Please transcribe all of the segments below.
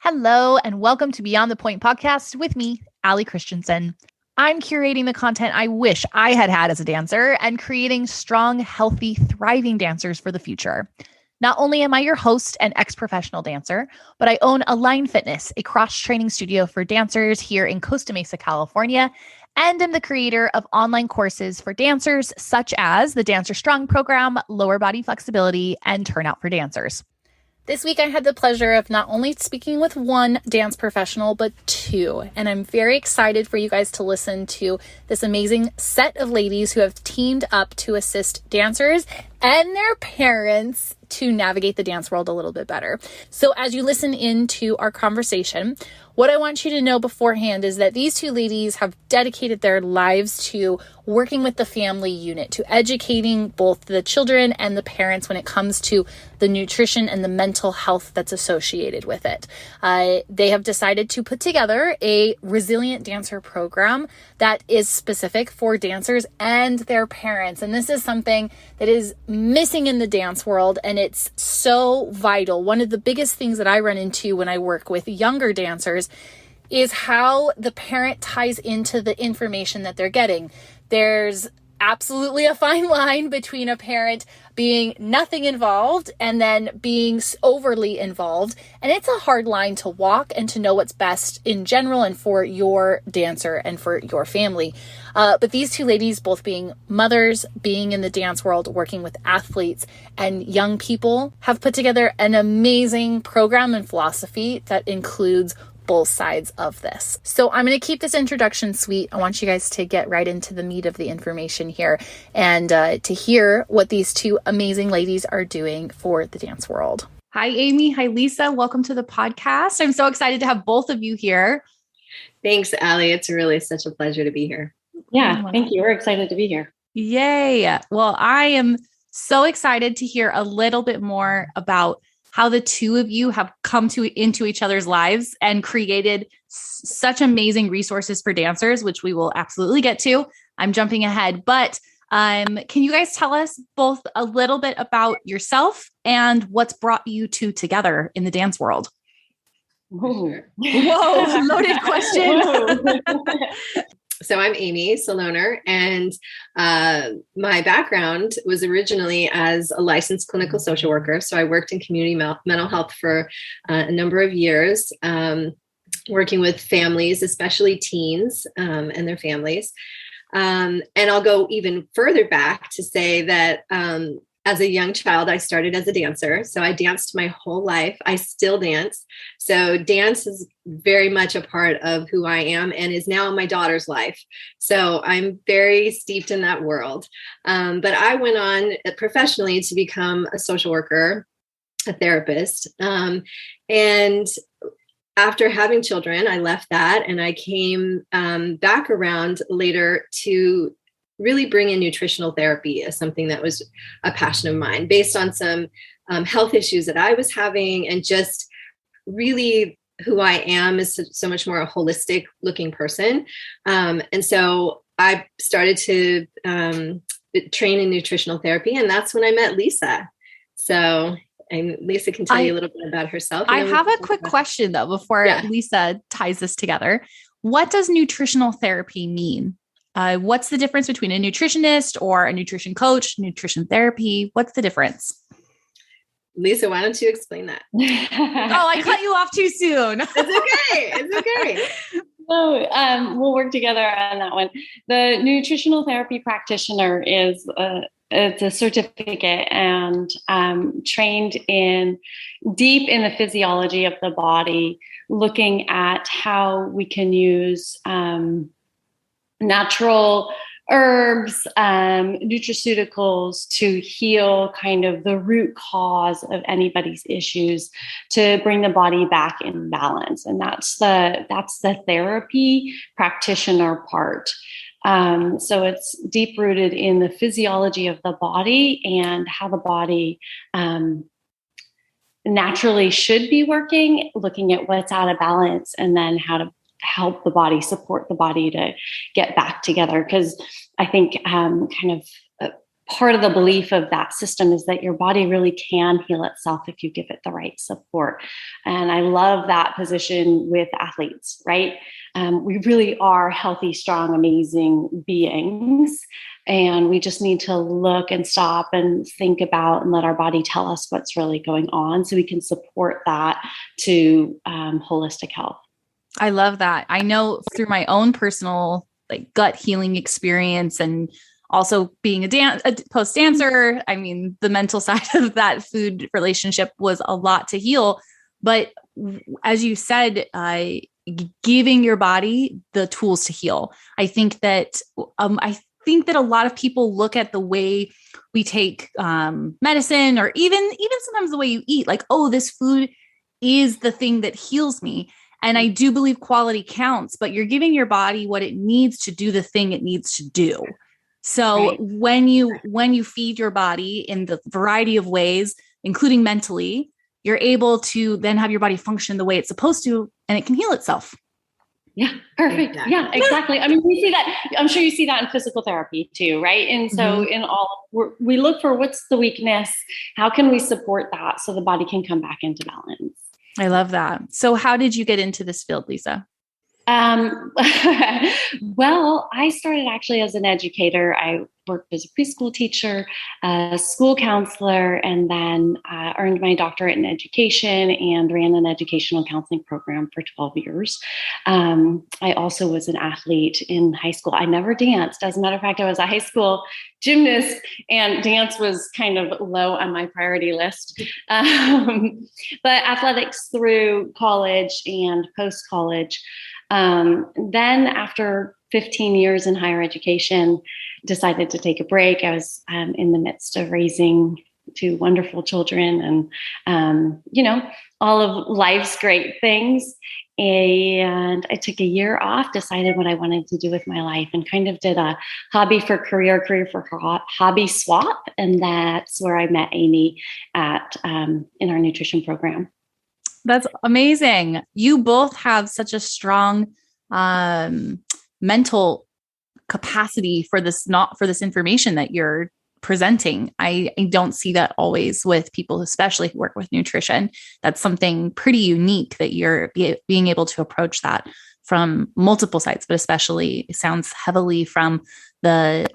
Hello, and welcome to Beyond the Point podcast with me, Allie Christensen. I'm curating the content I wish I had had as a dancer and creating strong, healthy, thriving dancers for the future. Not only am I your host and ex-professional dancer, but I own Align Fitness, a cross-training studio for dancers here in Costa Mesa, California, and am the creator of online courses for dancers such as the Dancer Strong program, Lower Body Flexibility, and Turnout for Dancers. This week, I had the pleasure of not only speaking with one dance professional, but two. And I'm very excited for you guys to listen to this amazing set of ladies who have teamed up to assist dancers and their parents to navigate the dance world a little bit better. So as you listen into our conversation, what I want you to know beforehand is that these two ladies have dedicated their lives to working with the family unit, to educating both the children and the parents when it comes to the nutrition and the mental health that's associated with it. They have decided to put together a resilient dancer program that is specific for dancers and their parents. And this is something that is missing in the dance world, and it's so vital. One of the biggest things that I run into when I work with younger dancers is how the parent ties into the information that they're getting. There's absolutely a fine line between a parent being nothing involved and then being overly involved. And it's a hard line to walk and to know what's best in general and for your dancer and for your family. But these two ladies, both being mothers, being in the dance world, working with athletes and young people, have put together an amazing program and philosophy that includes both sides of this. So I'm going to keep this introduction sweet. I want you guys to get right into the meat of the information here and to hear what these two amazing ladies are doing for the dance world. Hi, Amy. Hi, Lisa. Welcome to the podcast. I'm so excited to have both of you here. Thanks, Allie. It's really such a pleasure to be here. Yeah, thank you. We're excited to be here. Yay. Well, I am so excited to hear a little bit more about how the two of you have come into each other's lives and created such amazing resources for dancers, which we will absolutely get to. I'm jumping ahead, but can you guys tell us both a little bit about yourself and what's brought you two together in the dance world? Whoa, Loaded question. So I'm Amy Saloner, and my background was originally as a licensed clinical social worker. So I worked in community mental health for a number of years, working with families, especially teens and their families. And I'll go even further back to say that as a young child, I started as a dancer. So I danced my whole life. I still dance. So dance is very much a part of who I am and is now in my daughter's life. So I'm very steeped in that world. But I went on professionally to become a social worker, a therapist. And after having children, I left that and I came back around later to really bring in nutritional therapy as something that was a passion of mine based on some health issues that I was having, and just really who I am is so much more a holistic looking person. And so I started to train in nutritional therapy, and that's when I met Lisa. So Lisa can tell you a little bit about herself. I have a quick question though, before Lisa ties this together. What does nutritional therapy mean? What's the difference between a nutritionist or a nutrition coach, nutrition therapy? What's the difference? Lisa, why don't you explain that? Oh, I cut you off too soon. It's okay. It's okay. So we'll work together on that one. The nutritional therapy practitioner is it's a certificate and trained deep in the physiology of the body, looking at how we can use natural herbs, nutraceuticals to heal kind of the root cause of anybody's issues, to bring the body back in balance. And that's the therapy practitioner part. So it's deep rooted in the physiology of the body and how the body naturally should be working, looking at what's out of balance, and then how to help the body, support the body to get back together. Because I think kind of part of the belief of that system is that your body really can heal itself if you give it the right support. And I love that position with athletes, right? We really are healthy, strong, amazing beings. And we just need to look and stop and think about and let our body tell us what's really going on so we can support that to holistic health. I love that. I know through my own personal like gut healing experience and also being a post dancer, I mean, the mental side of that food relationship was a lot to heal. But as you said, giving your body the tools to heal. I think that a lot of people look at the way we take medicine, or even sometimes the way you eat, like, oh, this food is the thing that heals me. And I do believe quality counts, but you're giving your body what it needs to do the thing it needs to do. So Right. when you feed your body in the variety of ways, including mentally, you're able to then have your body function the way it's supposed to, and it can heal itself. Yeah, perfect. Exactly. Yeah, exactly. I mean, we see that. I'm sure you see that in physical therapy too, right? And so we look for what's the weakness, how can we support that so the body can come back into balance. I love that. So how did you get into this field, Lisa? Well, I started actually as an educator. I worked as a preschool teacher, a school counselor, and then earned my doctorate in education and ran an educational counseling program for 12 years. I also was an athlete in high school. I never danced. As a matter of fact, I was a high school gymnast, and dance was kind of low on my priority list. But athletics through college and post-college. Then after 15 years in higher education, decided to take a break. I was in the midst of raising two wonderful children and, all of life's great things. And I took a year off, decided what I wanted to do with my life, and kind of did a hobby for career for hobby swap. And that's where I met Amy in our nutrition program. That's amazing. You both have such a strong mental capacity for this information that you're presenting. I don't see that always with people, especially who work with nutrition. That's something pretty unique that you're being able to approach that from multiple sides, but especially it sounds heavily from the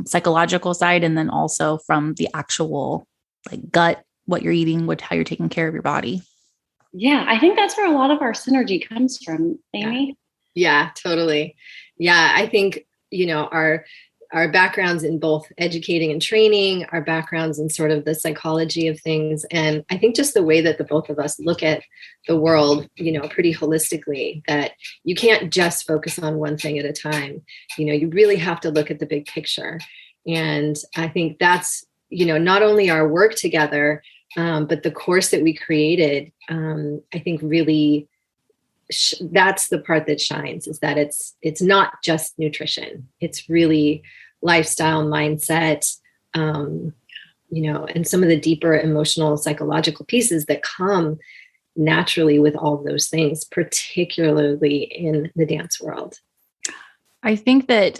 psychological side, and then also from the actual like gut, what you're eating, how you're taking care of your body. Yeah, I think that's where a lot of our synergy comes from, Amy. Yeah, totally. Yeah, I think, our backgrounds in both educating and training, our backgrounds in sort of the psychology of things. And I think just the way that the both of us look at the world, pretty holistically, that you can't just focus on one thing at a time. You really have to look at the big picture. And I think that's, not only our work together, but the course that we created, I think really that's the part that shines, is that it's not just nutrition. It's really lifestyle, mindset, and some of the deeper emotional, psychological pieces that come naturally with all of those things, particularly in the dance world. I think that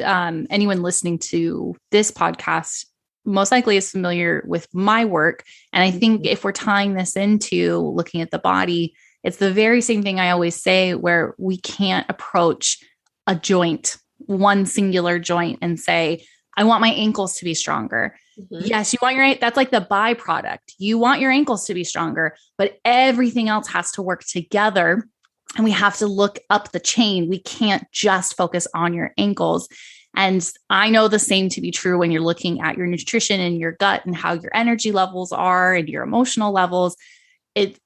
anyone listening to this podcast most likely is familiar with my work. And I think if we're tying this into looking at the body, it's the very same thing I always say, where we can't approach a joint, one singular joint, and say, I want my ankles to be stronger. Mm-hmm. Yes, you want that's like the byproduct. You want your ankles to be stronger, but everything else has to work together. And we have to look up the chain. We can't just focus on your ankles. And I know the same to be true when you're looking at your nutrition and your gut and how your energy levels are and your emotional levels.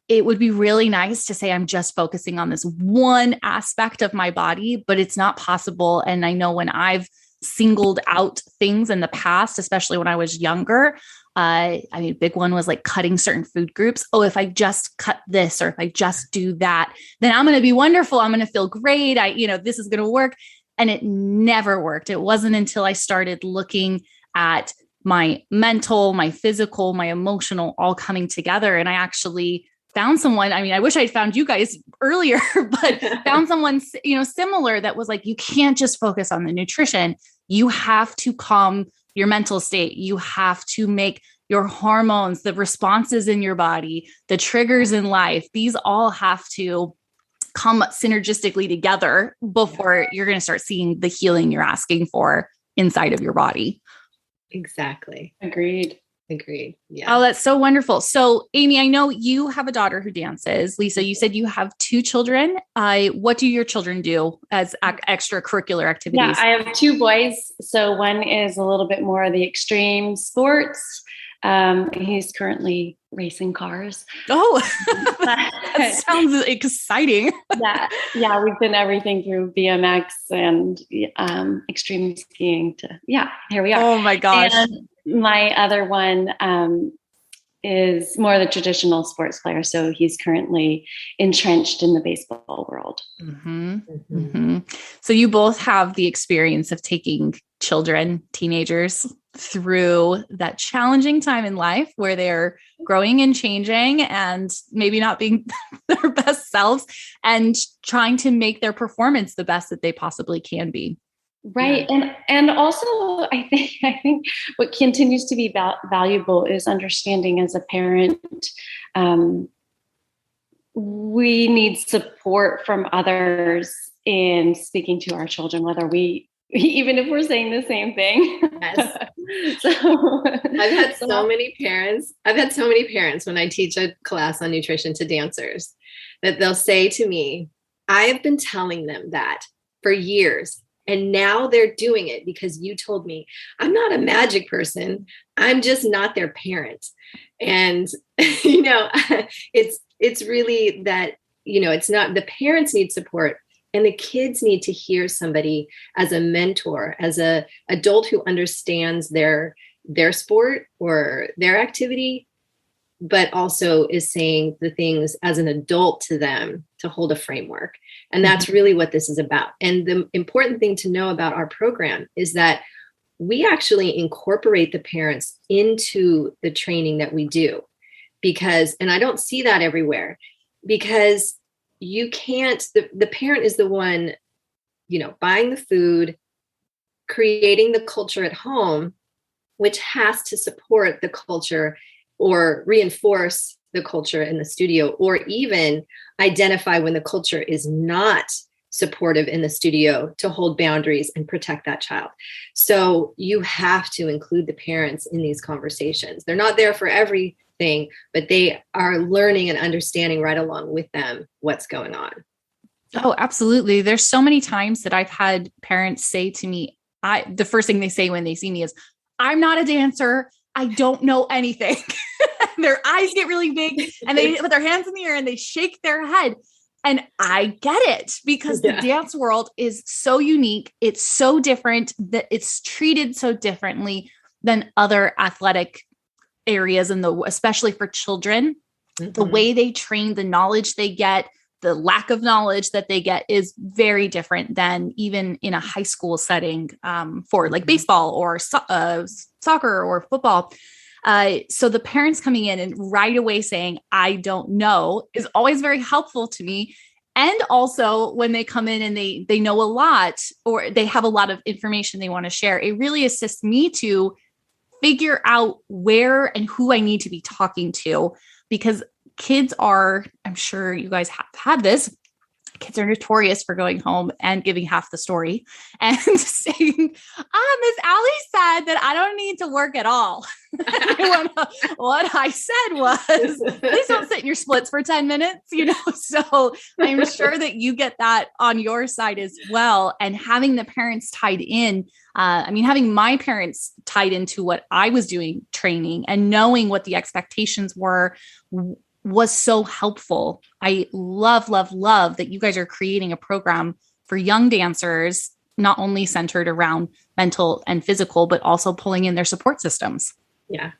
It would be really nice to say, I'm just focusing on this one aspect of my body, but it's not possible. And I know when I've singled out things in the past, especially when I was younger, big one was like cutting certain food groups. Oh, if I just cut this, or if I just do that, then I'm going to be wonderful. I'm going to feel great. This is going to work. And it never worked. It wasn't until I started looking at my mental, my physical, my emotional, all coming together. And I actually found someone, I wish I'd found you guys earlier, but found someone, similar, that was like, you can't just focus on the nutrition. You have to calm your mental state. You have to make your hormones, the responses in your body, the triggers in life. These all have to come synergistically together before you're going to start seeing the healing you're asking for inside of your body. Exactly. Agreed. Yeah. Oh, that's so wonderful. So, Amy, I know you have a daughter who dances. Lisa, you said you have 2 children. What do your children do as extracurricular activities? Yeah, I have 2 boys. So one is a little bit more of the extreme sports. He's currently racing cars. Oh, that sounds exciting. Yeah, we've done everything through BMX and extreme skiing to, here we are. Oh my gosh. And my other one is more the traditional sports player. So he's currently entrenched in the baseball world. Mm-hmm. Mm-hmm. So you both have the experience of taking children, teenagers through that challenging time in life where they're growing and changing and maybe not being their best selves and trying to make their performance the best that they possibly can be. Right. Yeah. And also I think what continues to be valuable is understanding as a parent, we need support from others in speaking to our children, even if we're saying the same thing. Yes. I've had so many parents when I teach a class on nutrition to dancers that they'll say to me, I have been telling them that for years. And now they're doing it because you told me. I'm not a magic person. I'm just not their parent. And, it's really that, it's not, the parents need support and the kids need to hear somebody as a mentor, as a adult who understands their sport or their activity, but also is saying the things as an adult to them to hold a framework. And that's really what this is about. And the important thing to know about our program is that we actually incorporate the parents into the training that we do and I don't see that everywhere, because you can't, the parent is the one, buying the food, creating the culture at home, which has to support the culture or reinforce the culture in the studio, or even identify when the culture is not supportive in the studio to hold boundaries and protect that child. So you have to include the parents in these conversations. They're not there for everything, but they are learning and understanding right along with them what's going on. Oh, absolutely. There's so many times that I've had parents say to me, the first thing they say when they see me is, I'm not a dancer. I don't know anything. Their eyes get really big and they put their hands in the air and they shake their head. And I get it, because the dance world is so unique. It's so different, that it's treated so differently than other athletic areas, especially for children. Mm-hmm. The way they train, the knowledge they get, the lack of knowledge that they get is very different than even in a high school setting for like baseball or soccer or football. So the parents coming in and right away saying, I don't know, is always very helpful to me. And also when they come in and they know a lot, or they have a lot of information they want to share, it really assists me to figure out where and who I need to be talking to, because kids are, I'm sure you guys have had this, kids are notorious for going home and giving half the story and saying, Miss Allie said that I don't need to work at all. What I said was, please don't sit in your splits for 10 minutes, so I'm sure that you get that on your side as well. And having the parents tied in, having my parents tied into what I was doing training and knowing what the expectations were was so helpful. I love that you guys are creating a program for young dancers, not only centered around mental and physical, but also pulling in their support systems. Yeah.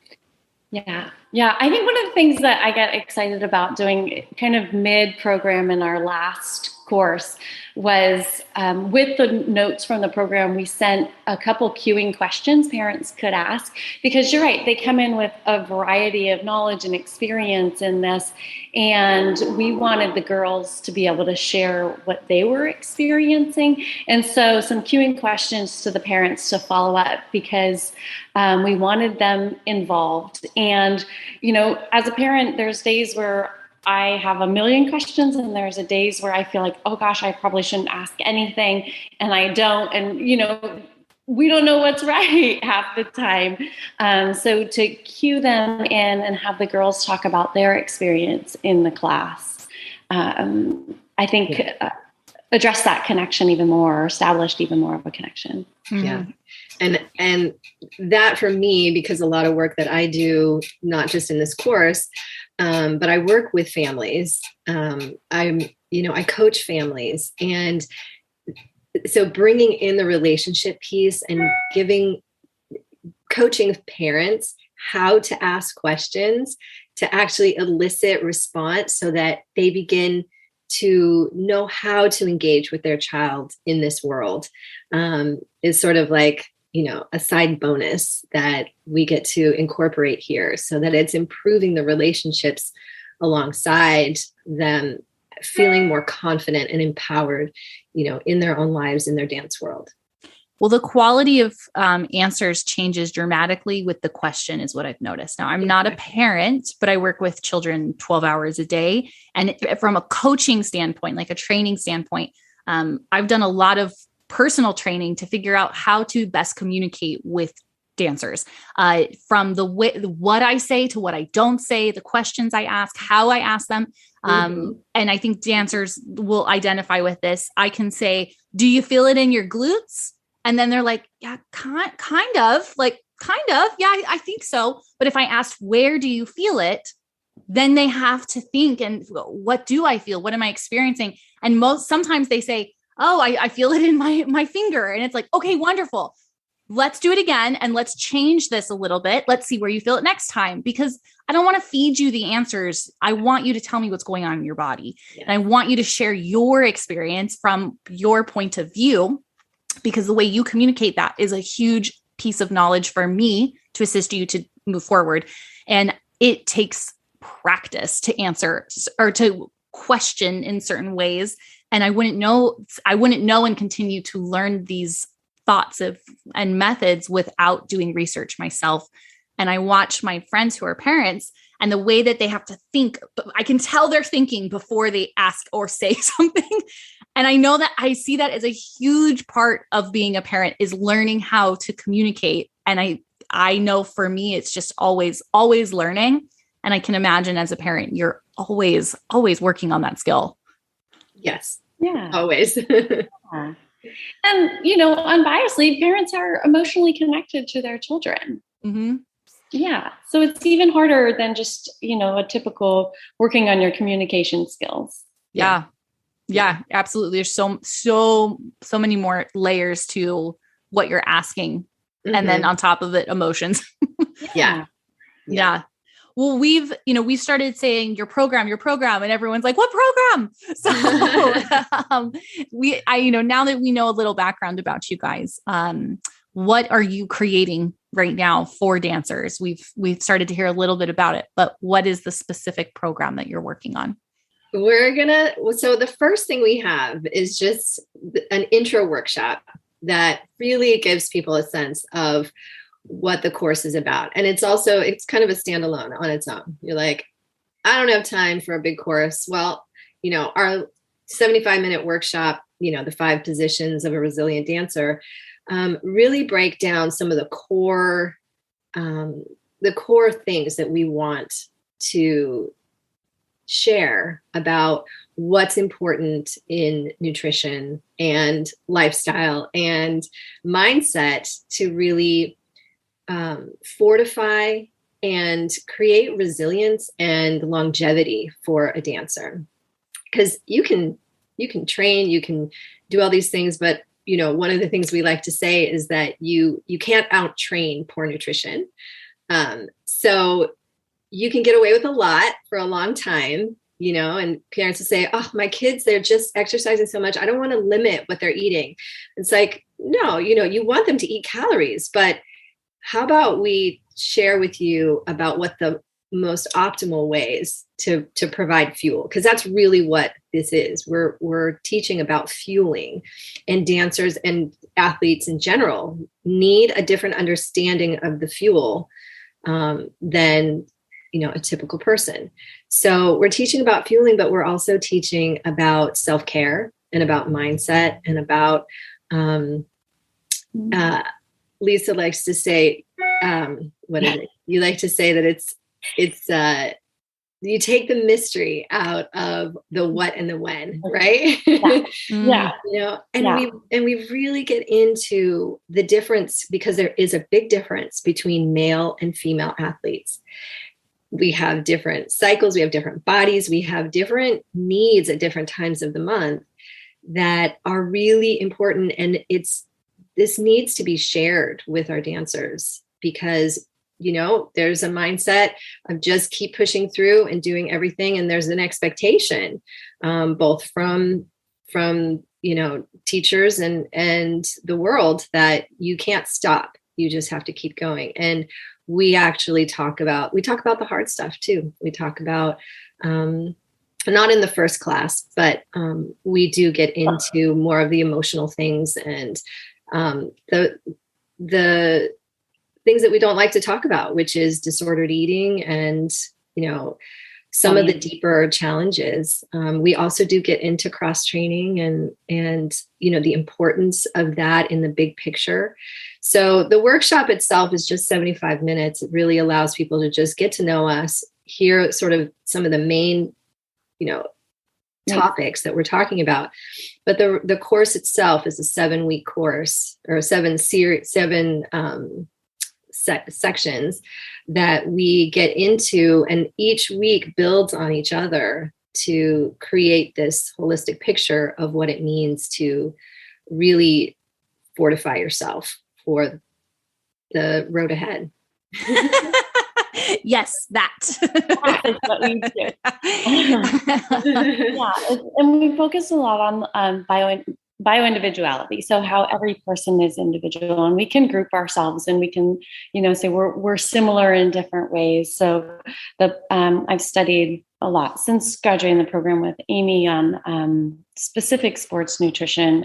I think one of the things that I get excited about doing kind of mid-program in our last course was with the notes from the program, we sent a couple cueing questions parents could ask, because you're right, they come in with a variety of knowledge and experience in this. And we wanted the girls to be able to share what they were experiencing. And so some cueing questions to the parents to follow up, because we wanted them involved. And, as a parent, there's days where I have a million questions, and there's days where I feel like, oh gosh, I probably shouldn't ask anything, and I don't. And, we don't know what's right half the time. So to cue them in and have the girls talk about their experience in the class, I think address that connection even more, or established even more of a connection. Yeah. And that for me, because a lot of work that I do, not just in this course, but I work with families. I coach families, and so bringing in the relationship piece and coaching parents how to ask questions to actually elicit response so that they begin to know how to engage with their child in this world, is sort of like, a side bonus that we get to incorporate here, so that it's improving the relationships alongside them feeling more confident and empowered, in their own lives, in their dance world. Well, the quality of answers changes dramatically with the question, is what I've noticed. Now, I'm not a parent, but I work with children 12 hours a day. And from a coaching standpoint, like a training standpoint, I've done a lot of personal training to figure out how to best communicate with dancers, from what I say to what I don't say, the questions I ask, how I ask them. And I think dancers will identify with this. I can say, do you feel it in your glutes? And then they're like, yeah, kind of. Yeah, I think so. But if I asked, where do you feel it? Then they have to think, and what do I feel? What am I experiencing? And sometimes they say, oh, I feel it in my finger. And it's like, okay, wonderful. Let's do it again. And let's change this a little bit. Let's see where you feel it next time, because I don't want to feed you the answers. I want you to tell me what's going on in your body. Yeah. And I want you to share your experience from your point of view, because the way you communicate that is a huge piece of knowledge for me to assist you to move forward. And it takes practice to answer or to question in certain ways. And I wouldn't know and continue to learn these thoughts and methods without doing research myself. And I watch my friends who are parents, and the way that they have to think, I can tell they're thinking before they ask or say something. And I know that I see that as a huge part of being a parent, is learning how to communicate. And I know for me, it's just always learning. And I can imagine as a parent, you're always working on that skill. Yes. Yeah. Always. Yeah. And, unbiasedly, parents are emotionally connected to their children. Mm-hmm. Yeah. So it's even harder than just, a typical working on your communication skills. Yeah. Yeah, absolutely. There's so many more layers to what you're asking. Mm-hmm. And then on top of it, emotions. Yeah. Well, we've started saying your program, and everyone's like, what program? So now that we know a little background about you guys, what are you creating right now for dancers? We've started to hear a little bit about it, but what is the specific program that you're working on? So the first thing we have is just an intro workshop that really gives people a sense of what the course is about. And it's kind of a standalone on its own. You're like, I don't have time for a big course. Well, our 75-minute workshop, the 5 positions of a resilient dancer, really break down some of the core things that we want to share about what's important in nutrition and lifestyle and mindset to really fortify and create resilience and longevity for a dancer. Because you can train, you can do all these things, but one of the things we like to say is that you can't out-train poor nutrition. So you can get away with a lot for a long time, and parents will say, oh, my kids, they're just exercising so much. I don't want to limit what they're eating. It's like, no, you want them to eat calories, but how about we share with you about what the most optimal ways to provide fuel? Because that's really what this is. We're teaching about fueling, and dancers and athletes in general need a different understanding of the fuel than a typical person. So we're teaching about fueling, but we're also teaching about self-care and about mindset and about Lisa likes to say, what is it? You like to say that it's you take the mystery out of the what and the when, right? Yeah. We really get into the difference, because there is a big difference between male and female athletes. We have different cycles, we have different bodies, we have different needs at different times of the month that are really important. And this needs to be shared with our dancers, because there's a mindset of just keep pushing through and doing everything. And there's an expectation, both from teachers and the world, that you can't stop. You just have to keep going. And we actually talk about the hard stuff too. We talk about, not in the first class, but we do get into more of the emotional things and the things that we don't like to talk about, which is disordered eating and, some of the deeper challenges. We also do get into cross training and the importance of that in the big picture. So the workshop itself is just 75 minutes. It really allows people to just get to know us, hear sort of some of the main, topics that we're talking about. But the course itself is a 7-week course, or seven sections that we get into, and each week builds on each other to create this holistic picture of what it means to really fortify yourself for the road ahead. Yes, that. That is what we do. And we focus a lot on bio-individuality. So how every person is individual, and we can group ourselves, and we can, say we're similar in different ways. So I've studied a lot since graduating the program with Amy on specific sports nutrition,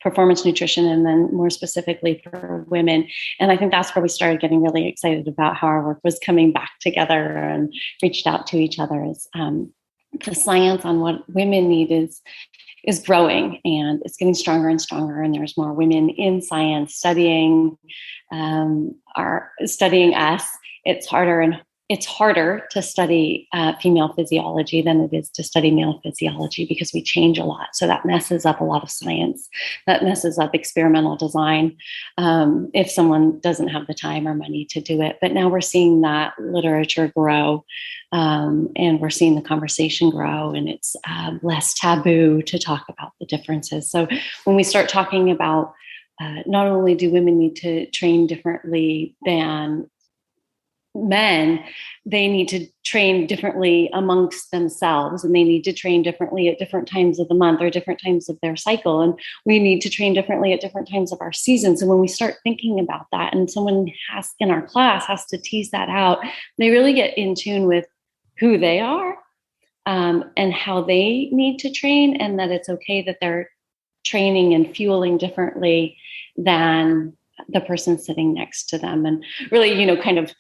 performance nutrition, and then more specifically for women. And I think that's where we started getting really excited about how our work was coming back together, and reached out to each other. As the science on what women need is growing, and it's getting stronger and stronger. And there's more women in science studying us. It's harder to study female physiology than it is to study male physiology, because we change a lot. So that messes up a lot of science. That messes up experimental design if someone doesn't have the time or money to do it. But now we're seeing that literature grow, and we're seeing the conversation grow, and it's less taboo to talk about the differences. So when we start talking about not only do women need to train differently than men, they need to train differently amongst themselves, and they need to train differently at different times of the month or different times of their cycle. And we need to train differently at different times of our season. So when we start thinking about that, and someone in our class has to tease that out, they really get in tune with who they are and how they need to train, and that it's okay that they're training and fueling differently than the person sitting next to them. And really, kind of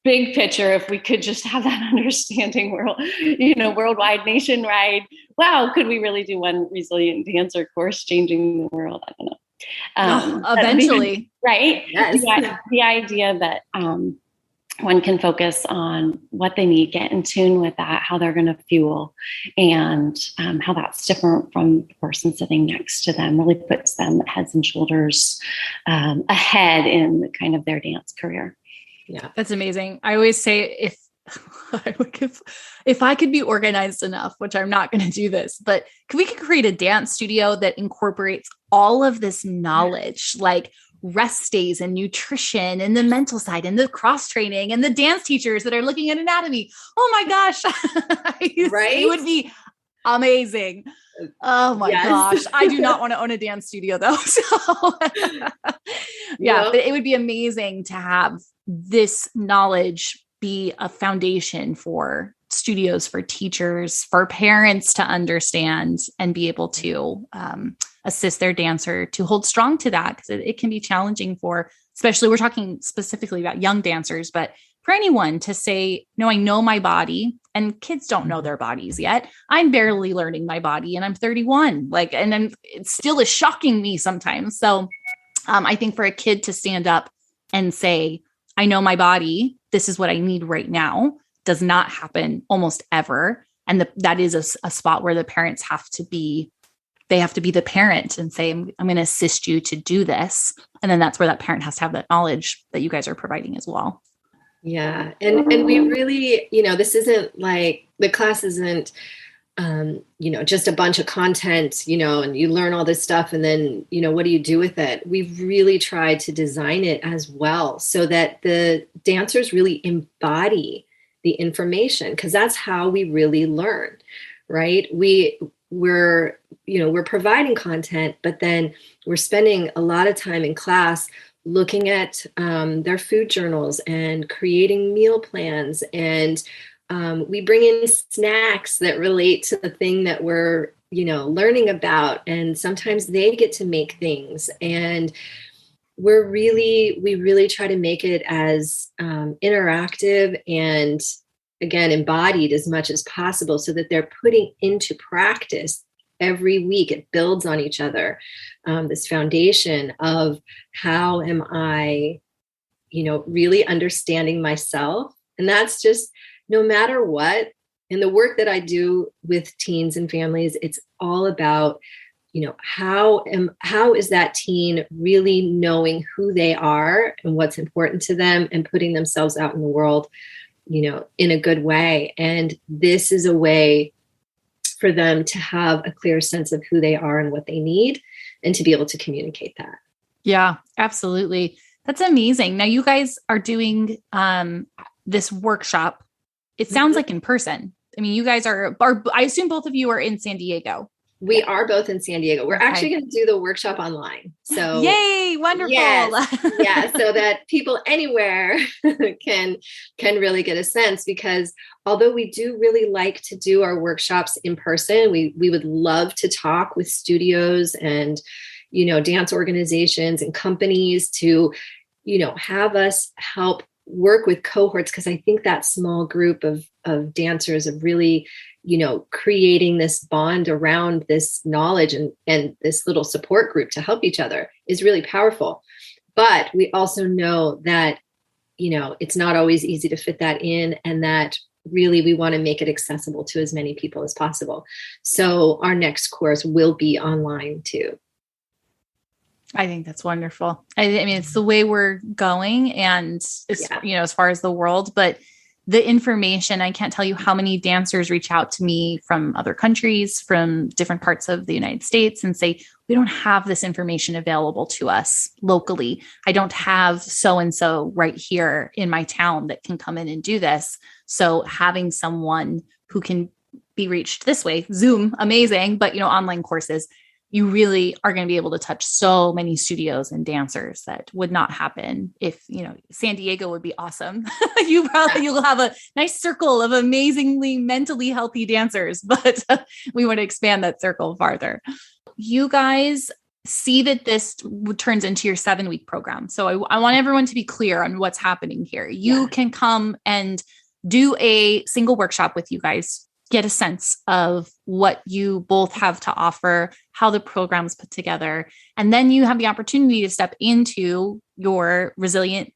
big picture, if we could just have that understanding worldwide, nationwide, wow, could we really do one resilient dancer course changing the world? I don't know. Eventually. Right? Yes. The idea that one can focus on what they need, get in tune with that, how they're going to fuel, and how that's different from the person sitting next to them, really puts them heads and shoulders ahead in kind of their dance career. Yeah, that's amazing. I always say if I could be organized enough, which I'm not going to do this, but we could create a dance studio that incorporates all of this knowledge, like rest days and nutrition and the mental side and the cross training and the dance teachers that are looking at anatomy. Oh my gosh. Right? It would be amazing. Oh my gosh. I do not want to own a dance studio though. So yeah, but it would be amazing to have this knowledge be a foundation for studios, for teachers, for parents to understand and be able to assist their dancer to hold strong to that, because it can be challenging for, especially we're talking specifically about young dancers, but for anyone to say, no, I know my body, and kids don't know their bodies yet. I'm barely learning my body and I'm 31, it still is shocking me sometimes. So I think for a kid to stand up and say, I know my body, this is what I need right now, does not happen almost ever. And that is a spot where the parents have to be the parent and say, I'm going to assist you to do this. And then that's where that parent has to have that knowledge that you guys are providing as well. Yeah. And we really, this isn't like, the class isn't, just a bunch of content, and you learn all this stuff and then, what do you do with it? We've really tried to design it as well so that the dancers really embody the information, because that's how we really learn, right? We're providing content, but then we're spending a lot of time in class looking at their food journals and creating meal plans. And we bring in snacks that relate to the thing that we're, learning about. And sometimes they get to make things. And we really try to make it as interactive and, again, embodied as much as possible so that they're putting into practice every week. It builds on each other. This foundation of how am I, really understanding myself. And that's just no matter what. In the work that I do with teens and families, it's all about, how is that teen really knowing who they are and what's important to them and putting themselves out in the world, in a good way. And this is a way for them to have a clear sense of who they are and what they need, and to be able to communicate that. Yeah, absolutely. That's amazing. Now you guys are doing this workshop. It sounds like in person. I mean, you guys are, I assume both of you are in San Diego. We are both in San Diego. We're actually going to do the workshop online. So yay, wonderful. Yes, so that people anywhere can really get a sense, because although we do really like to do our workshops in person, we would love to talk with studios and, dance organizations and companies to, have us help work with cohorts, because I think that small group of dancers of really, creating this bond around this knowledge and this little support group to help each other is really powerful. But we also know that, it's not always easy to fit that in, and that really we want to make it accessible to as many people as possible. So our next course will be online too. I think that's wonderful. I mean, it's the way we're going, and it's, as far as the world, but the information, I can't tell you how many dancers reach out to me from other countries, from different parts of the United States, and say, we don't have this information available to us locally. I don't have so-and-so right here in my town that can come in and do this. So having someone who can be reached this way, Zoom, amazing, but, online courses, you really are going to be able to touch so many studios and dancers that would not happen if, San Diego would be awesome. You'll have a nice circle of amazingly mentally healthy dancers, but we want to expand that circle farther. You guys see that this turns into your 7-week program. So I want everyone to be clear on what's happening here. You can come and do a single workshop with you guys, get a sense of what you both have to offer, how the program's put together. And then you have the opportunity to step into your resilient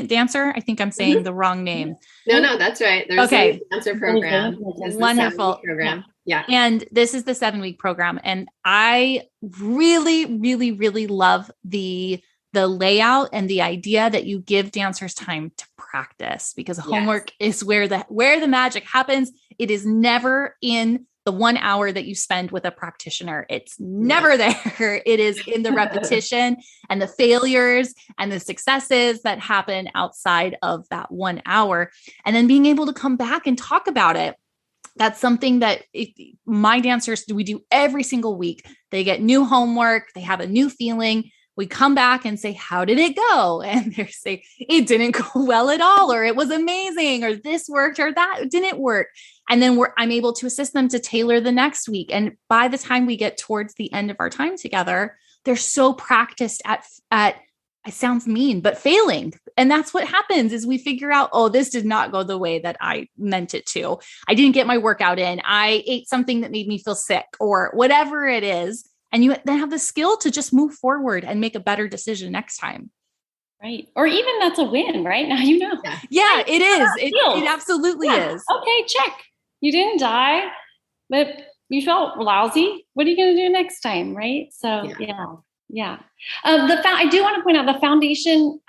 dancer? I think I'm saying the wrong name. No, that's right. There's a dancer program. Wonderful. Program. Yeah. And this is the 7-week program. And I really, really, really love the layout and the idea that you give dancers time to practice, because homework is where the magic happens. It is never in the 1 hour that you spend with a practitioner. It's never there. It is in the repetition and the failures and the successes that happen outside of that 1 hour. And then being able to come back and talk about it. That's something that my dancers, we do every single week. They get new homework. They have a new feeling. We come back and say, how did it go? And they say, it didn't go well at all, or it was amazing, or this worked, or that didn't work. And then I'm able to assist them to tailor the next week. And by the time we get towards the end of our time together, they're so practiced at it sounds mean, but failing. And that's what happens is we figure out, oh, this did not go the way that I meant it to. I didn't get my workout in. I ate something that made me feel sick, or whatever it is. And you then have the skill to just move forward and make a better decision next time. Right. Or even that's a win, right? Now, you know. Yeah, it is. It absolutely is. Okay, check. You didn't die, but you felt lousy. What are you going to do next time? Right. So, yeah. I do want to point out the foundation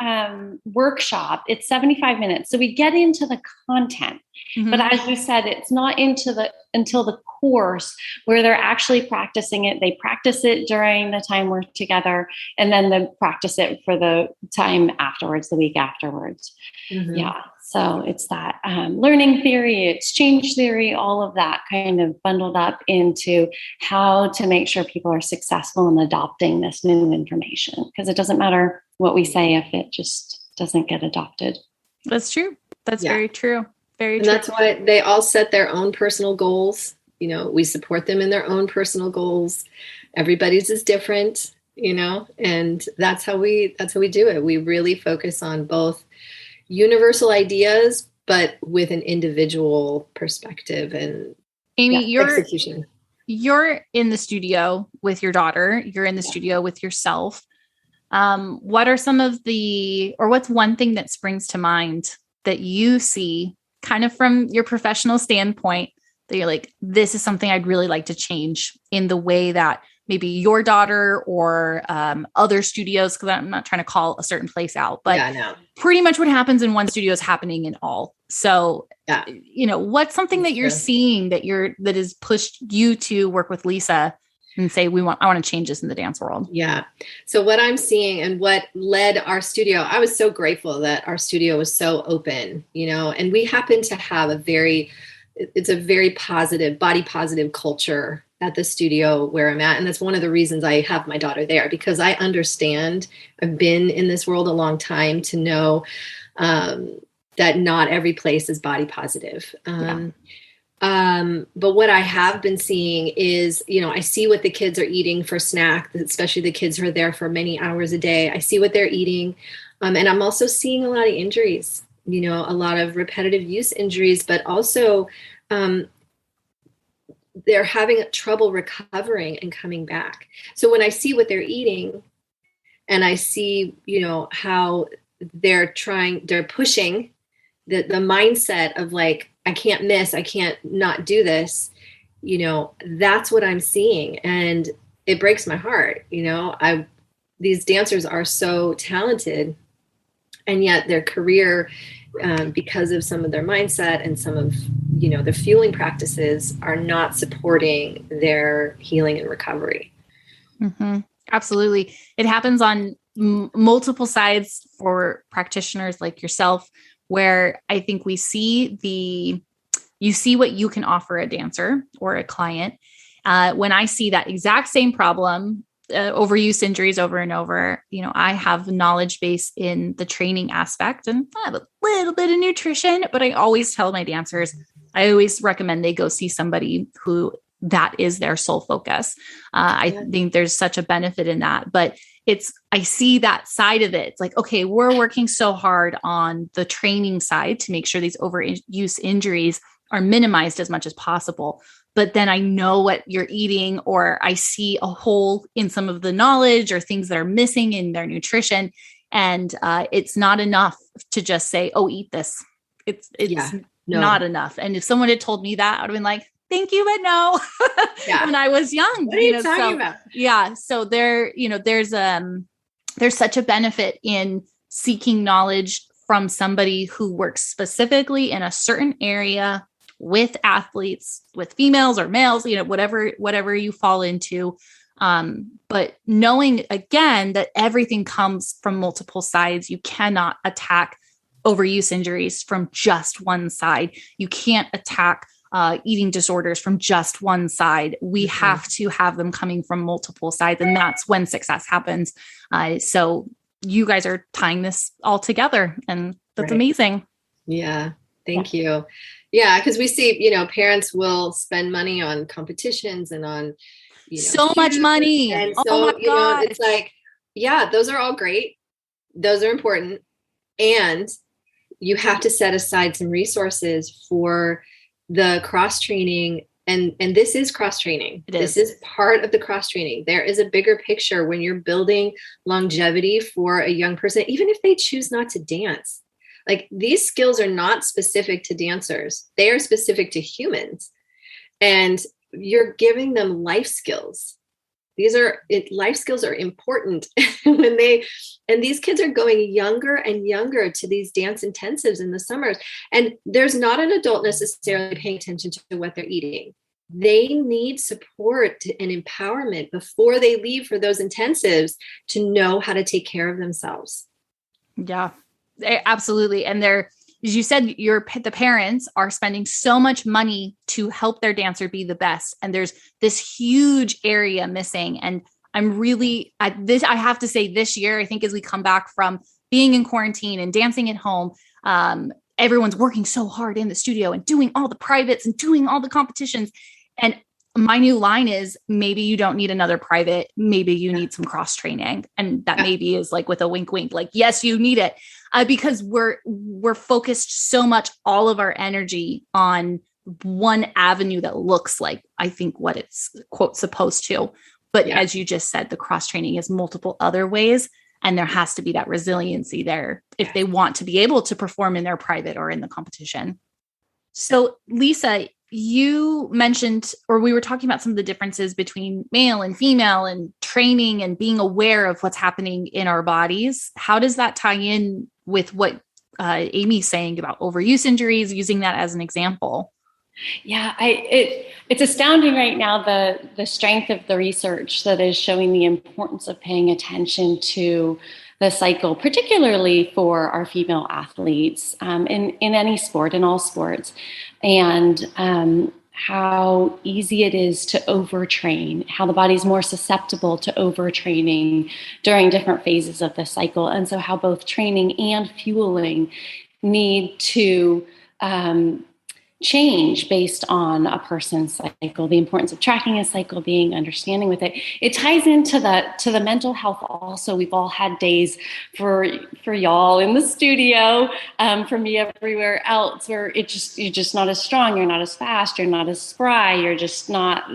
workshop. It's 75 minutes. So we get into the content, but as you said, it's not until the course where they're actually practicing it. They practice it during the time we're together, and then they practice it for the time afterwards, the week afterwards. Yeah. So it's that learning theory, exchange theory, all of that kind of bundled up into how to make sure people are successful in adopting this new information. Because it doesn't matter what we say if it just doesn't get adopted. That's true. That's very true. Very true. And that's why they all set their own personal goals. You know, we support them in their own personal goals. Everybody's is different, you know, and that's how we do it. We really focus on both universal ideas, but with an individual perspective and Amy, execution. You're in the studio with your daughter. You're in the studio with yourself. What are what's one thing that springs to mind that you see kind of from your professional standpoint that you're like, this is something I'd really like to change in the way that maybe your daughter or other studios, because I'm not trying to call a certain place out, but pretty much what happens in one studio is happening in all. So, you know, what's something that you're seeing that has pushed you to work with Lisa and say, I want to change this in the dance world? Yeah. So what I'm seeing and what led our studio, I was so grateful that our studio was so open, you know, and we happen to have it's a very positive, body positive culture at the studio where I'm at. And that's one of the reasons I have my daughter there, because I understand, I've been in this world a long time to know that not every place is body positive. But what I have been seeing is, you know, I see what the kids are eating for snack, especially the kids who are there for many hours a day. I see what they're eating. And I'm also seeing a lot of injuries, you know, a lot of repetitive use injuries, but also they're having trouble recovering and coming back. So when I see what they're eating and I see, you know, how they're pushing the mindset of like, I can't miss, I can't not do this, you know, that's what I'm seeing. And it breaks my heart. You know, these dancers are so talented, and yet their career, because of some of their mindset and some of, you know, their fueling practices are not supporting their healing and recovery. Absolutely. It happens on multiple sides for practitioners like yourself, where I think you see what you can offer a dancer or a client. When I see that exact same problem, overuse injuries over and over, you know, I have knowledge base in the training aspect and I have a little bit of nutrition, but I always tell my dancers, I always recommend they go see somebody who that is their sole focus. I think there's such a benefit in that, but I see that side of it. It's like, okay, we're working so hard on the training side to make sure these overuse injuries are minimized as much as possible. But then I know what you're eating, or I see a hole in some of the knowledge or things that are missing in their nutrition. And it's not enough to just say, oh, eat this. It's not enough. And if someone had told me that, I would have been like, thank you, but no. When I was young. What are you talking about? Yeah. So there's such a benefit in seeking knowledge from somebody who works specifically in a certain area with athletes, with females or males, whatever you fall into. But knowing again that everything comes from multiple sides, you cannot attack overuse injuries from just one side. You can't attack eating disorders from just one side. We have to have them coming from multiple sides, and that's when success happens. So you guys are tying this all together, and that's amazing. Yeah. Thank you. Yeah. Because we see, parents will spend money on competitions and on, so much money. And so, it's like, yeah, those are all great. Those are important. And you have to set aside some resources for the cross training. And this is cross training. This is part of the cross training. There is a bigger picture when you're building longevity for a young person, even if they choose not to dance. Like, these skills are not specific to dancers. They are specific to humans. And you're giving them life skills. Life skills are important and these kids are going younger and younger to these dance intensives in the summers. And there's not an adult necessarily paying attention to what they're eating. They need support and empowerment before they leave for those intensives to know how to take care of themselves. Yeah, absolutely. And as you said, the parents are spending so much money to help their dancer be the best. And there's this huge area missing. And I'm really I have to say, this year, I think as we come back from being in quarantine and dancing at home, everyone's working so hard in the studio and doing all the privates and doing all the competitions. And my new line is, maybe you don't need another private. Maybe you need some cross training. And that maybe is like with a wink, wink, like, yes, you need it. Because we're focused so much, all of our energy on one avenue that looks like, I think, what it's quote supposed to. But as you just said, the cross training is multiple other ways. And there has to be that resiliency there if they want to be able to perform in their private or in the competition. So Lisa, you mentioned, or we were talking about some of the differences between male and female and training and being aware of what's happening in our bodies. How does that tie in with what Amy's saying about overuse injuries, using that as an example? Yeah, it's astounding right now, the strength of the research that is showing the importance of paying attention to the cycle, particularly for our female athletes in any sport, in all sports, and how easy it is to overtrain, how the body's more susceptible to overtraining during different phases of the cycle. And so how both training and fueling need to change based on a person's cycle, the importance of tracking a cycle, being understanding with it. It ties into the mental health also. We've all had days for y'all in the studio, for me everywhere else, where you're just not as strong, you're not as fast, you're not as spry, you're just not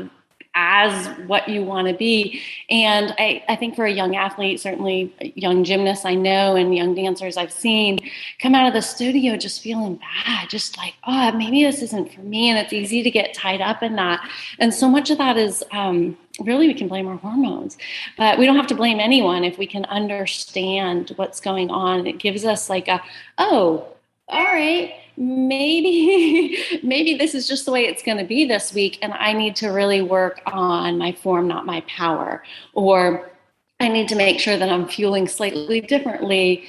as what you want to be. And I think for a young athlete, certainly young gymnasts I know and young dancers I've seen come out of the studio just feeling bad, just like, oh, maybe this isn't for me. And it's easy to get tied up in that. And so much of that is really, we can blame our hormones, but we don't have to blame anyone if we can understand what's going on. It gives us like all right, maybe this is just the way it's going to be this week, and I need to really work on my form, not my power, or I need to make sure that I'm fueling slightly differently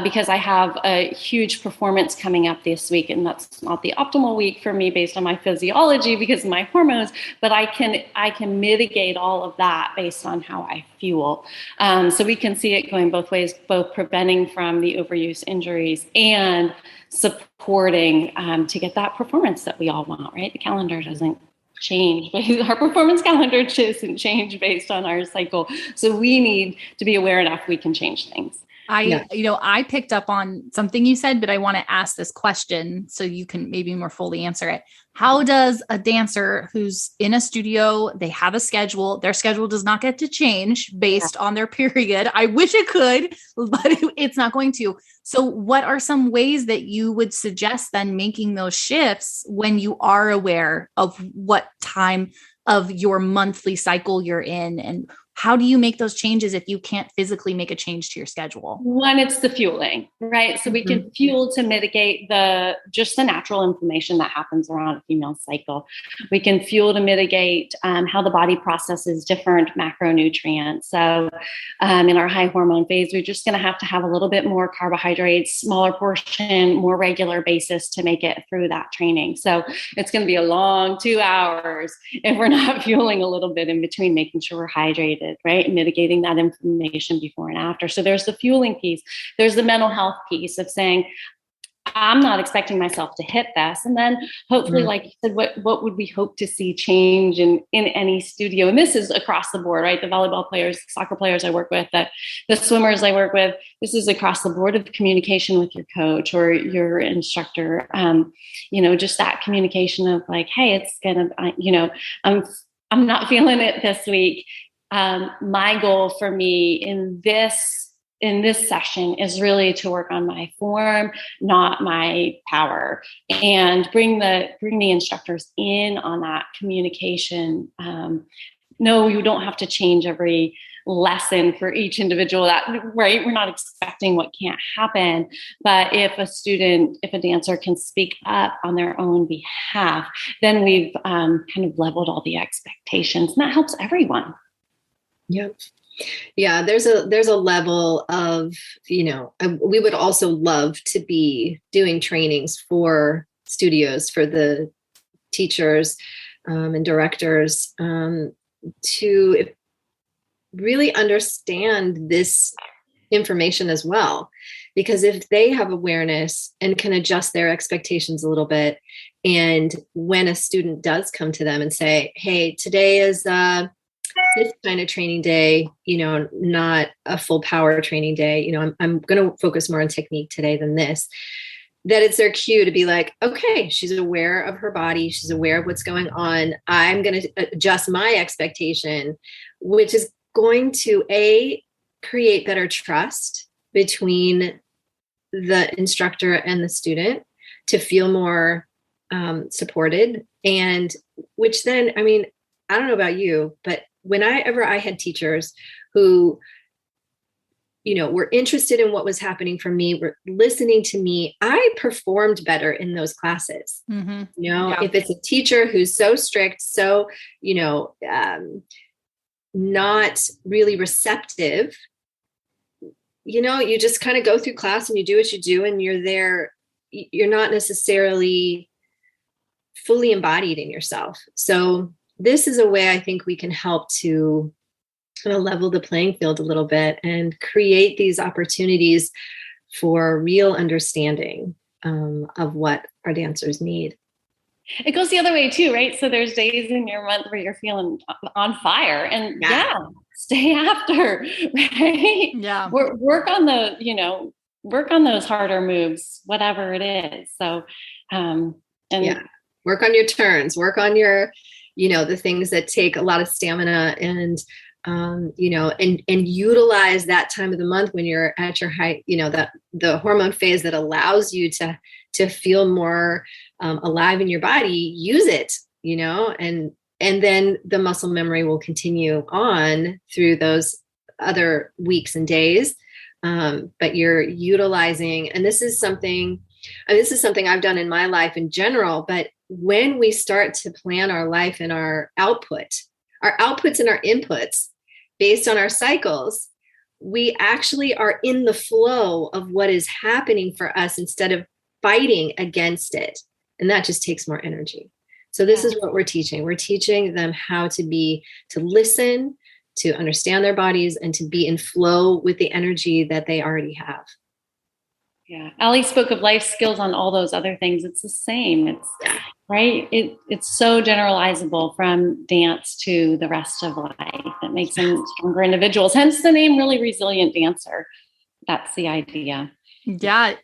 because I have a huge performance coming up this week, and that's not the optimal week for me based on my physiology because of my hormones, but I can mitigate all of that based on how I fuel. So we can see it going both ways, both preventing from the overuse injuries and supporting to get that performance that we all want, right? The calendar doesn't change. Our performance calendar doesn't change based on our cycle. So we need to be aware enough we can change things. I picked up on something you said, but I want to ask this question so you can maybe more fully answer it. How does a dancer who's in a studio, they have a schedule, their schedule does not get to change based on their period. I wish it could, but it's not going to. So what are some ways that you would suggest then making those shifts when you are aware of what time of your monthly cycle you're in and how do you make those changes if you can't physically make a change to your schedule? One, it's the fueling, right? So we can fuel to mitigate just the natural inflammation that happens around a female cycle. We can fuel to mitigate how the body processes different macronutrients. So in our high hormone phase, we're just going to have a little bit more carbohydrates, smaller portion, more regular basis to make it through that training. So it's going to be a long 2 hours if we're not fueling a little bit in between, making sure we're hydrated, right? And mitigating that inflammation before and after. So there's the fueling piece. There's the mental health piece of saying, I'm not expecting myself to hit this. And then hopefully, like you said, what would we hope to see change in any studio? And this is across the board, right? The volleyball players, soccer players I work with, the swimmers I work with, this is across the board of communication with your coach or your instructor. Just that communication of like, hey, it's gonna, I'm not feeling it this week. My goal for me in this session is really to work on my form, not my power, and bring the instructors in on that communication. No, you don't have to change every lesson for each individual, that right? We're not expecting what can't happen. But if a dancer can speak up on their own behalf, then we've kind of leveled all the expectations, and that helps everyone. Yep. Yeah, there's a level of, we would also love to be doing trainings for studios, for the teachers and directors to really understand this information as well. Because if they have awareness and can adjust their expectations a little bit, and when a student does come to them and say, hey, today is this kind of training day, not a full power training day, I'm going to focus more on technique today than this, that it's their cue to be like, okay, she's aware of her body. She's aware of what's going on. I'm going to adjust my expectation, which is going to create better trust between the instructor and the student, to feel more supported. And which then, I don't know about you, but whenever I had teachers who, were interested in what was happening for me, were listening to me, I performed better in those classes. If it's a teacher who's so strict, so, not really receptive, you just kind of go through class and you do what you do, and you're there, you're not necessarily fully embodied in yourself. So this is a way I think we can help to kind of level the playing field a little bit and create these opportunities for real understanding of what our dancers need. It goes the other way too, right? So there's days in your month where you're feeling on fire, and stay after, right? Yeah. Work on work on those harder moves, whatever it is. So, work on your turns, work on your, the things that take a lot of stamina, and, and utilize that time of the month when you're at your height, that the hormone phase that allows you to feel more alive in your body. Use it, and then the muscle memory will continue on through those other weeks and days. But you're utilizing, and this is something I've done in my life in general, but when we start to plan our life and our outputs and our inputs based on our cycles, we actually are in the flow of what is happening for us instead of fighting against it. And that just takes more energy. So this is what we're teaching. We're teaching them how to listen, to understand their bodies, and to be in flow with the energy that they already have. Yeah. Ali spoke of life skills on all those other things. It's the same. It's right. It's so generalizable from dance to the rest of life. That makes them stronger individuals. Hence the name, really resilient dancer. That's the idea. Yeah.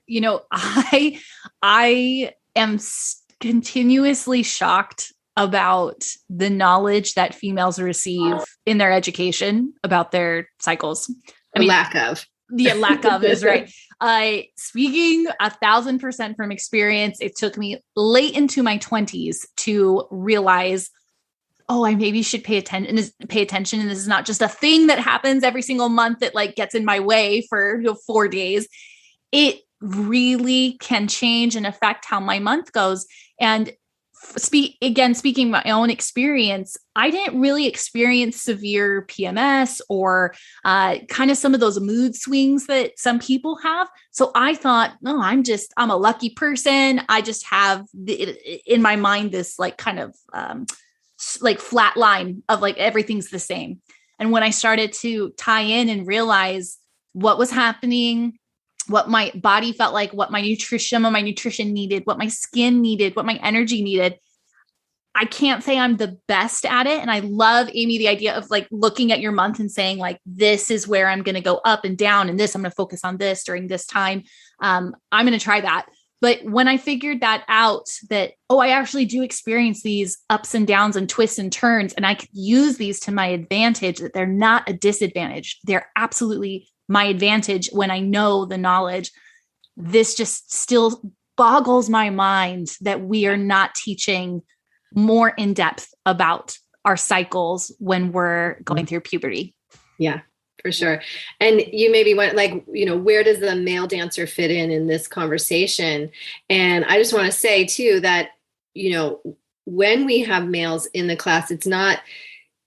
I am continuously shocked about the knowledge that females receive in their education about their cycles. Lack of. The lack of is right. Speaking 1,000% from experience, it took me late into my 20s to realize, oh, I maybe should pay attention. And this is not just a thing that happens every single month that like gets in my way for 4 days. It really can change and affect how my month goes. And speaking my own experience, I didn't really experience severe PMS or kind of some of those mood swings that some people have. So I thought, no, I'm a lucky person. I just have in my mind this like kind of like flat line of like everything's the same. And when I started to tie in and realize what was happening, what my body felt like, what my nutrition needed, what my skin needed, what my energy needed. I can't say I'm the best at it. And I love, Amy, the idea of like looking at your month and saying like, this is where I'm going to go up and down. And this, I'm going to focus on this during this time. I'm going to try that. But when I figured that out, that, I actually do experience these ups and downs and twists and turns, and I could use these to my advantage, that they're not a disadvantage. They're absolutely my advantage when I know the knowledge. This just still boggles my mind that we are not teaching more in depth about our cycles when we're going through puberty. Yeah, for sure. And you maybe went like, where does the male dancer fit in this conversation? And I just want to say too, that, when we have males in the class, it's not,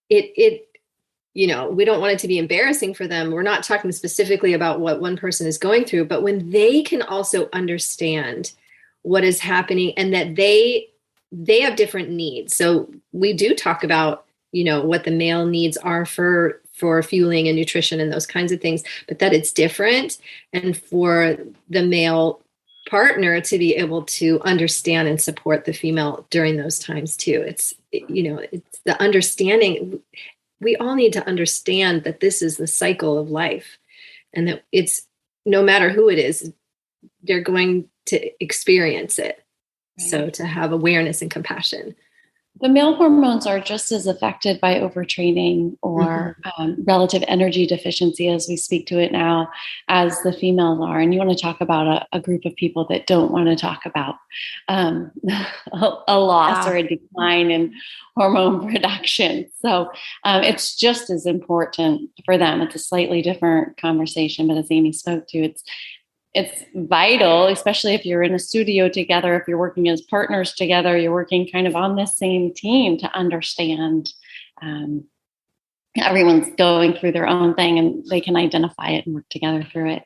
we don't want it to be embarrassing for them. We're not talking specifically about what one person is going through, but when they can also understand what is happening and that they have different needs. So we do talk about, what the male needs are for fueling and nutrition and those kinds of things, but that it's different. And for the male partner to be able to understand and support the female during those times too. It's the understanding. We all need to understand that this is the cycle of life and that it's no matter who it is, they're going to experience it. Right. So to have awareness and compassion. The male hormones are just as affected by overtraining or relative energy deficiency, as we speak to it now, as the females are. And you want to talk about a group of people that don't want to talk about a loss or a decline in hormone production. So it's just as important for them. It's a slightly different conversation, but as Amy spoke to, it's vital, especially if you're in a studio together, if you're working as partners together, you're working kind of on the same team to understand everyone's going through their own thing and they can identify it and work together through it.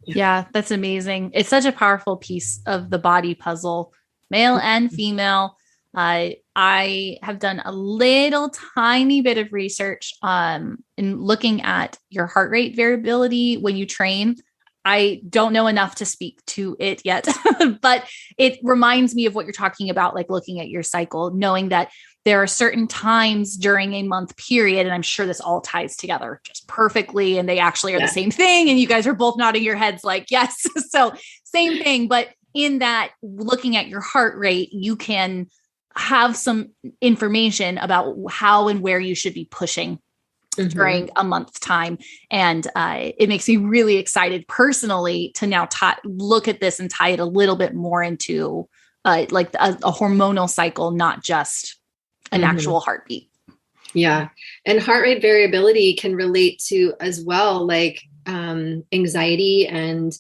Yeah, that's amazing. It's such a powerful piece of the body puzzle, male and female. I have done a little tiny bit of research in looking at your heart rate variability when you train. I don't know enough to speak to it yet, but it reminds me of what you're talking about, like looking at your cycle, knowing that there are certain times during a month period, and I'm sure this all ties together just perfectly, and they actually are the same thing, and you guys are both nodding your heads like, yes, so same thing. But in that, looking at your heart rate, you can have some information about how and where you should be pushing during a month's time. And it makes me really excited personally to now look at this and tie it a little bit more into like a hormonal cycle, not just an actual heartbeat. Yeah. And heart rate variability can relate to as well, like anxiety and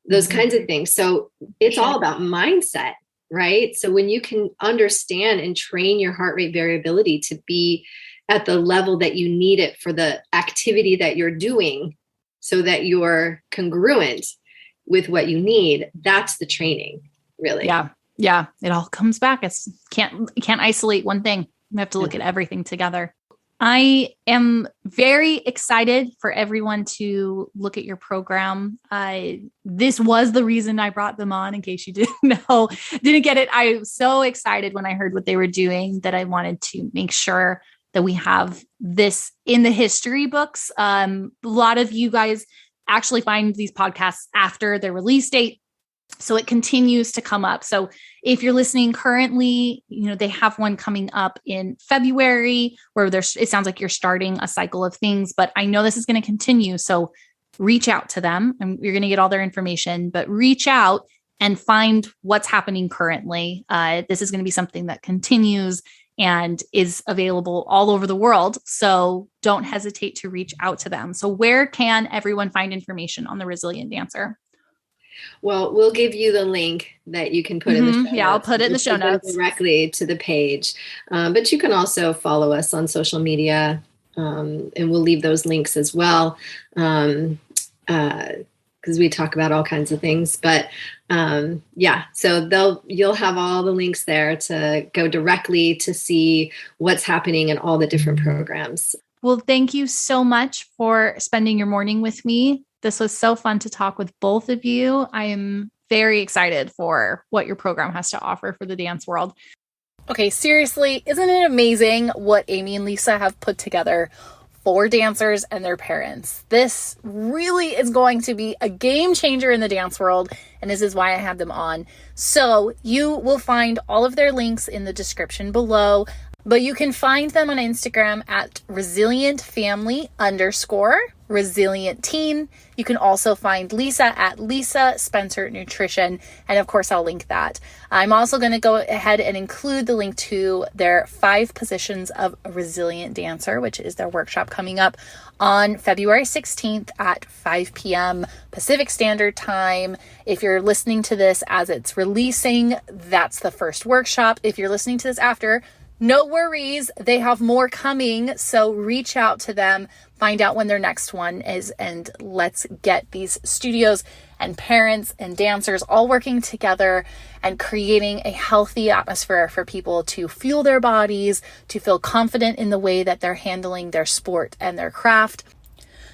those kinds of things. So it's all about mindset, right? So when you can understand and train your heart rate variability to be at the level that you need it for the activity that you're doing so that you're congruent with what you need, that's the training, really. Yeah. Yeah. It all comes back. Can't isolate one thing. We have to look at everything together. I am very excited for everyone to look at your program. This was the reason I brought them on, in case you didn't get it. I was so excited when I heard what they were doing that I wanted to make sure that we have this in the history books. A lot of you guys actually find these podcasts after their release date, so it continues to come up. So if you're listening currently, they have one coming up in February where it sounds like you're starting a cycle of things, but I know this is going to continue. So reach out to them and you're going to get all their information, but reach out and find what's happening currently. This is going to be something that continues. and is available all over the world. So don't hesitate to reach out to them. So where can everyone find information on the Resilient Dancer? Well, we'll give you the link that you can put in the show notes. Yeah, I'll put it in the show notes. Directly to the page. But you can also follow us on social media, and we'll leave those links as well, because we talk about all kinds of things. But so you'll have all the links there to go directly to see what's happening in all the different programs. Well, thank you so much for spending your morning with me. This was so fun to talk with both of you. I am very excited for what your program has to offer for the dance world. Okay, seriously, isn't it amazing what Amy and Lisa have put together for dancers and their parents? This really is going to be a game changer in the dance world, and this is why I had them on. So you will find all of their links in the description below, but you can find them on Instagram at resilientfamily_resilient You can also find Lisa at Lisa Spencer Nutrition. And of course, I'll link that. I'm also going to go ahead and include the link to their 5 positions of a resilient dancer, which is their workshop coming up on February 16th at 5 p.m. Pacific Standard Time. If you're listening to this as it's releasing, that's the first workshop. If you're listening to this after, no worries, they have more coming, so reach out to them, find out when their next one is, and let's get these studios and parents and dancers all working together and creating a healthy atmosphere for people to fuel their bodies, to feel confident in the way that they're handling their sport and their craft.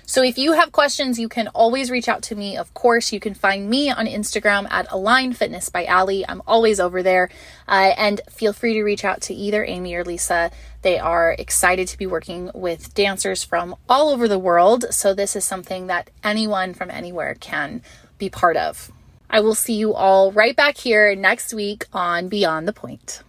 So if you have questions, you can always reach out to me. Of course, you can find me on Instagram at Align Fitness by Allie. I'm always over there. And feel free to reach out to either Amy or Lisa. They are excited to be working with dancers from all over the world. So this is something that anyone from anywhere can be part of. I will see you all right back here next week on Beyond the Point.